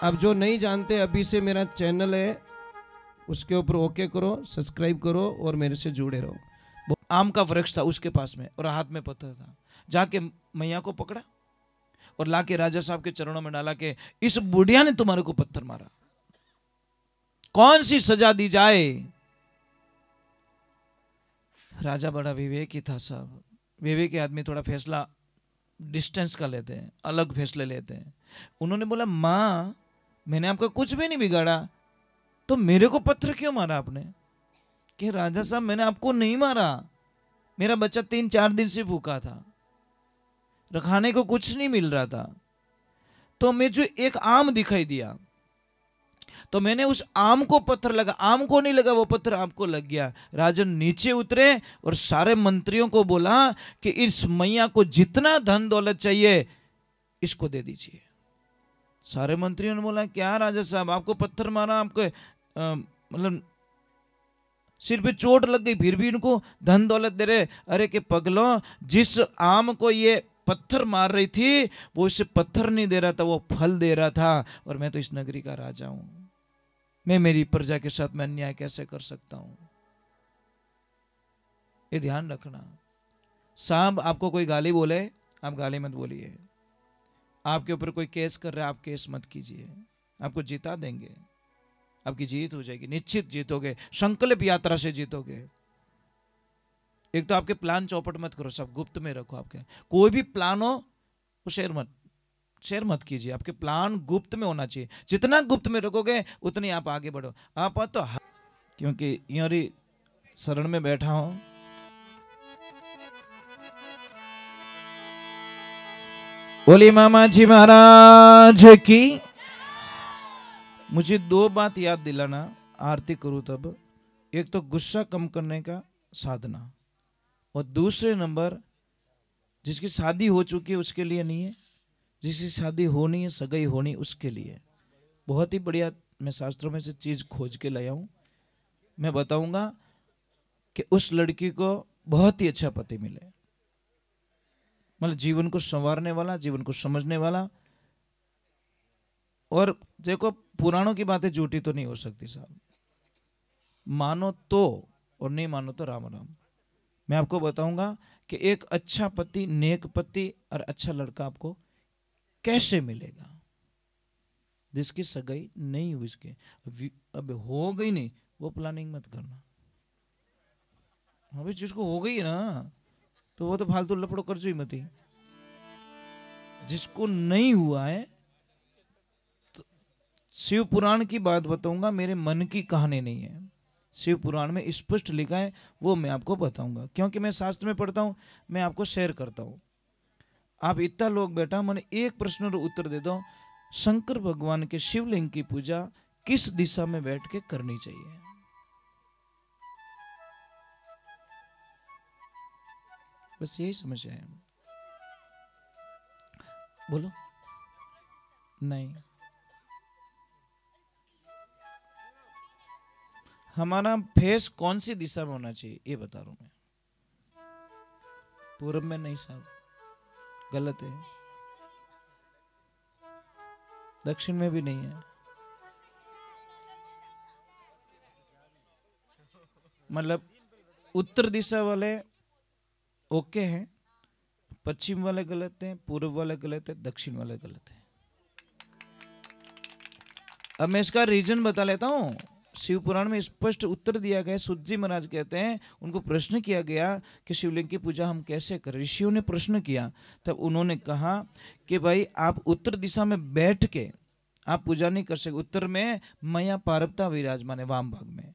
अब जो नहीं जानते, अभी से मेरा चैनल है, उसके ऊपर ओके करो, सब्सक्राइब करो और मेरे से जुड़े रहो। वो आम का वृक्ष था उसके पास में और हाथ में पत्थर था। जाके मैया को पकड़ा और लाके राजा साहब के चरणों में डाला के इस बुढ़िया ने तुम्हारे को पत्थर मारा, कौन सी सजा दी जाए। राजा बड़ा विवेकी था साहब। विवेकी आदमी थोड़ा फैसला डिस्टेंस का लेते हैं, अलग फैसले लेते हैं। उन्होंने बोला माँ मैंने आपका कुछ भी नहीं बिगाड़ा, तो मेरे को पत्थर क्यों मारा आपने? कि राजा साहब मैंने आपको नहीं मारा, मेरा बच्चा 3-4 दिन से भूखा था, खाने को कुछ नहीं मिल रहा था, तो मैं जो एक आम दिखाई दिया तो मैंने उस आम को पत्थर लगा, आम को नहीं लगा, वो पत्थर आपको लग गया। राजन नीचे उतरे और सारे मंत्रियों को बोला कि इस मैया को जितना धन दौलत चाहिए इसको दे दीजिए। सारे मंत्रियों ने बोला क्या राजा साहब आपको पत्थर मारा, आपको मतलब सिर पे चोट लग गई फिर भी इनको धन दौलत दे रहे। अरे के पगलों, जिस आम को ये पत्थर मार रही थी वो इसे पत्थर नहीं दे रहा था, वो फल दे रहा था। और मैं तो इस नगरी का राजा हूं, मैं मेरी प्रजा के साथ मैं अन्याय कैसे कर सकता हूं? ये ध्यान रखना। साहब आपको कोई गाली बोले आप गाली मत बोलिए, आपके ऊपर कोई केस कर रहा है आप केस मत कीजिए, आपको जिता देंगे, आपकी जीत हो जाएगी, निश्चित जीतोगे, संकल्प यात्रा से जीतोगे। एक तो आपके प्लान चौपट मत करो, सब गुप्त में रखो। आपके कोई भी प्लान हो वो शेयर मत कीजिए, आपके प्लान गुप्त में होना चाहिए। जितना गुप्त में रखोगे उतनी आप आगे बढ़ो। आप तो क्योंकि यारी शरण में बैठा हूं, बोली मामा जी महाराज की। मुझे 2 बात याद दिलाना, आरती करूं तब। एक तो गुस्सा कम करने का साधना, और दूसरे नंबर जिसकी शादी हो चुकी है उसके लिए नहीं है, जिसकी शादी होनी है, सगाई होनी, उसके लिए। बहुत ही बढ़िया मैं शास्त्रों में से चीज खोज के लाया हूं। मैं बताऊंगा कि उस लड़की को बहुत ही अच्छा पति मिले, मतलब जीवन को संवारने वाला, जीवन को समझने वाला। और देखो पुराणों की बातें झूठी तो नहीं हो सकती साहब, मानो तो और नहीं मानो तो राम राम। मैं आपको बताऊंगा कि एक अच्छा पति, नेक पति और अच्छा लड़का आपको कैसे मिलेगा, जिसकी सगाई नहीं हुई, इसके अब हो गई नहीं, वो प्लानिंग मत करना। अभी जिसको हो गई ना तो वो तो फालतू लपड़ो कर ही मत। जिसको नहीं हुआ है तो शिव पुराण की बात बताऊंगा, मेरे मन की कहानी नहीं है, शिव पुराण में स्पष्ट लिखा है, वो मैं आपको बताऊंगा। क्योंकि मैं शास्त्र में पढ़ता हूं, मैं आपको शेयर करता हूं। आप इतना लोग बैठा, मैंने एक प्रश्न का उत्तर दे दो, शंकर भगवान के शिवलिंग की पूजा किस दिशा में बैठ के करनी चाहिए? बस यही समस्या है। बोलो। नहीं, हमारा फेस कौन सी दिशा में होना चाहिए ये बता रहा हूं मैं। पूर्व में नहीं साहब, गलत है। दक्षिण में भी नहीं है, मतलब उत्तर दिशा वाले ओके हैं, पश्चिम वाले गलत हैं, पूर्व वाले गलत है, दक्षिण वाले गलत है। अब मैं इसका रीजन बता लेता हूं। शिव पुराण में स्पष्ट उत्तर दिया गया। सूत जी महाराज कहते हैं, उनको प्रश्न किया गया कि शिवलिंग की पूजा हम कैसे करें। ऋषियों ने प्रश्न किया, तब उन्होंने कहा कि भाई आप उत्तर दिशा में बैठ के आप पूजा नहीं कर सकते। उत्तर में मैया पार्वता विराजमान है, वाम भाग में।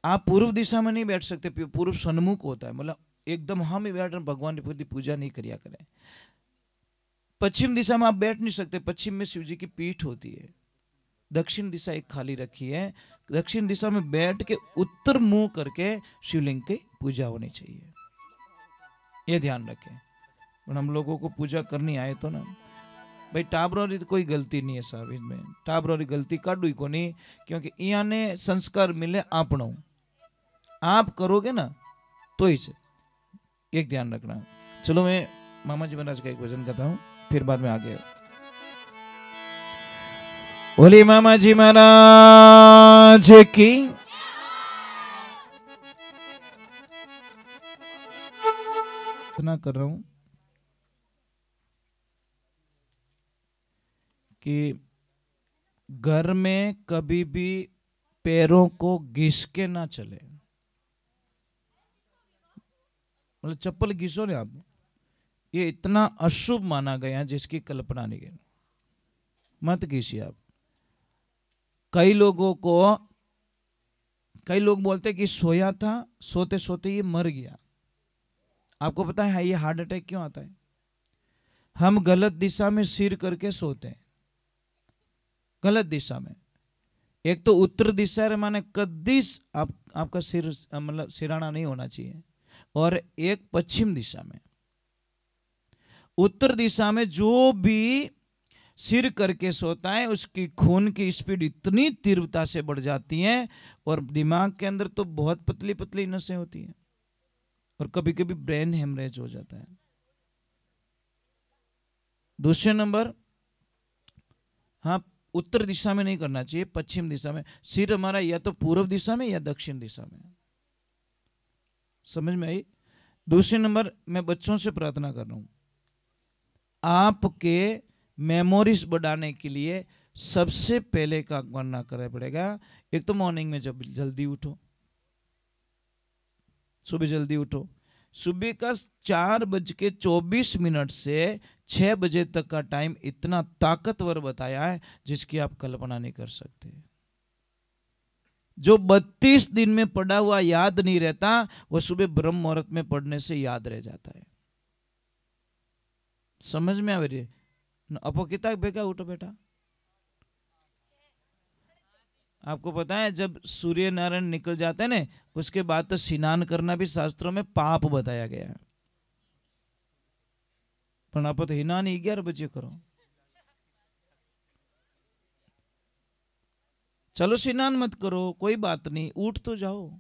आप पूर्व दिशा में नहीं बैठ सकते, पूर्व सन्मुख होता है, मतलब एकदम हम ही बैठ भगवान की पूजा नहीं करिया करें। पश्चिम दिशा में आप बैठ नहीं सकते, पश्चिम में शिव जी की पीठ होती है। दक्षिण दिशा एक खाली रखी है, दक्षिण दिशा में बैठ के उत्तर मुंह करके शिवलिंग की पूजा होनी चाहिए, ये ध्यान रखें। हम लोगों को पूजा करनी आए तो ना भाई टाबरोरी तो कोई गलती नहीं है साहब, इसमें टाबरोरी गलती काढू को नहीं, क्योंकि यहाँ ने संस्कार मिले आपनो, आप करोगे ना तो ही से, एक ध्यान रखना। चलो मैं मामा जी महाराज का एक भजन गाता हूँ, फिर बाद में आगे। बोली मामा जी महाराज की। इतना कर रहा हूं कि घर में कभी भी पैरों को घिस के ना चले। मतलब चप्पल घिसो ना आप, ये इतना अशुभ माना गया जिसकी कल्पना नहीं है। मत घिसिए आप। कई लोग बोलते कि सोया था, सोते सोते ये मर गया। आपको पता है ये हार्ट अटैक क्यों आता है? हम गलत दिशा में सिर करके सोते हैं, गलत दिशा में। एक तो उत्तर दिशा रे माने कदीस आपका सिर मतलब सिराना नहीं होना चाहिए, और एक पश्चिम दिशा में। उत्तर दिशा में जो भी सिर करके सोता है उसकी खून की स्पीड इतनी तीव्रता से बढ़ जाती है, और दिमाग के अंदर तो बहुत पतली पतली नसें होती हैं, और कभी कभी ब्रेन हेमरेज हो जाता है। दूसरे नंबर, हाँ, उत्तर दिशा में नहीं करना चाहिए, पश्चिम दिशा में। सिर हमारा या तो पूर्व दिशा में या दक्षिण दिशा में। समझ में आई? दूसरे नंबर, मैं बच्चों से प्रार्थना कर रहा हूं, आपके मेमोरीज बढ़ाने के लिए सबसे पहले का करना पड़ेगा। एक तो मॉर्निंग में जब जल्दी उठो, सुबह जल्दी उठो। सुबह का 4:24 से 6 बजे तक का टाइम इतना ताकतवर बताया है जिसकी आप कल्पना नहीं कर सकते। जो 32 दिन में पढ़ा हुआ याद नहीं रहता, वो सुबह ब्रह्म मुहूर्त में पढ़ने से याद रह जाता है। समझ में आ रही? अपो कितना बेगा उठो बेटा। आपको पता है जब सूर्य नारायण निकल जाते हैं ना, उसके बाद तो स्नान करना भी शास्त्रों में पाप बताया गया है। पर आप तो हिना नहीं 11 बजे करो। चलो स्नान मत करो, कोई बात नहीं, उठ तो जाओ,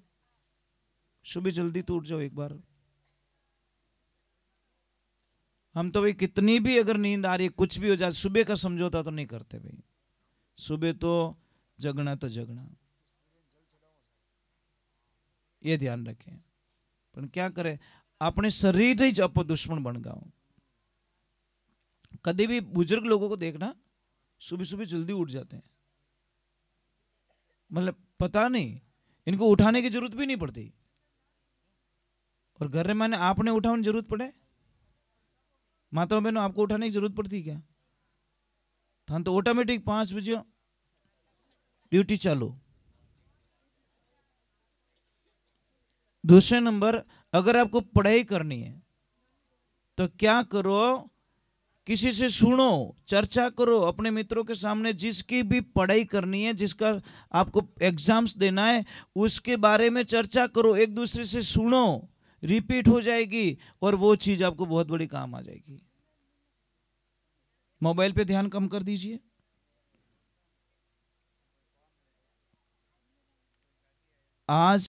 सुबह जल्दी तो उठ जाओ एक बार। हम तो भाई कितनी भी अगर नींद आ रही, कुछ भी हो जाए, सुबह का समझौता तो नहीं करते भाई। सुबह तो जगना तो जगना, ये ध्यान रखें। पर क्या करें, अपने शरीर ही आप दुश्मन बन गए। कभी भी बुजुर्ग लोगों को देखना, सुबह सुबह जल्दी उठ जाते हैं, मतलब पता नहीं, इनको उठाने की जरूरत भी नहीं पड़ती। और घर में माने आपने उठाने की जरूरत पड़े? माताओं बहनों, आपको उठाने की जरूरत पड़ती क्या? था तो ऑटोमेटिक 5 बजे ड्यूटी चालू। दूसरे नंबर, अगर आपको पढ़ाई करनी है तो क्या करो, किसी से सुनो, चर्चा करो अपने मित्रों के सामने। जिसकी भी पढ़ाई करनी है, जिसका आपको एग्जाम्स देना है, उसके बारे में चर्चा करो, एक दूसरे से सुनो, रिपीट हो जाएगी और वो चीज आपको बहुत बड़ी काम आ जाएगी। मोबाइल पे ध्यान कम कर दीजिए। आज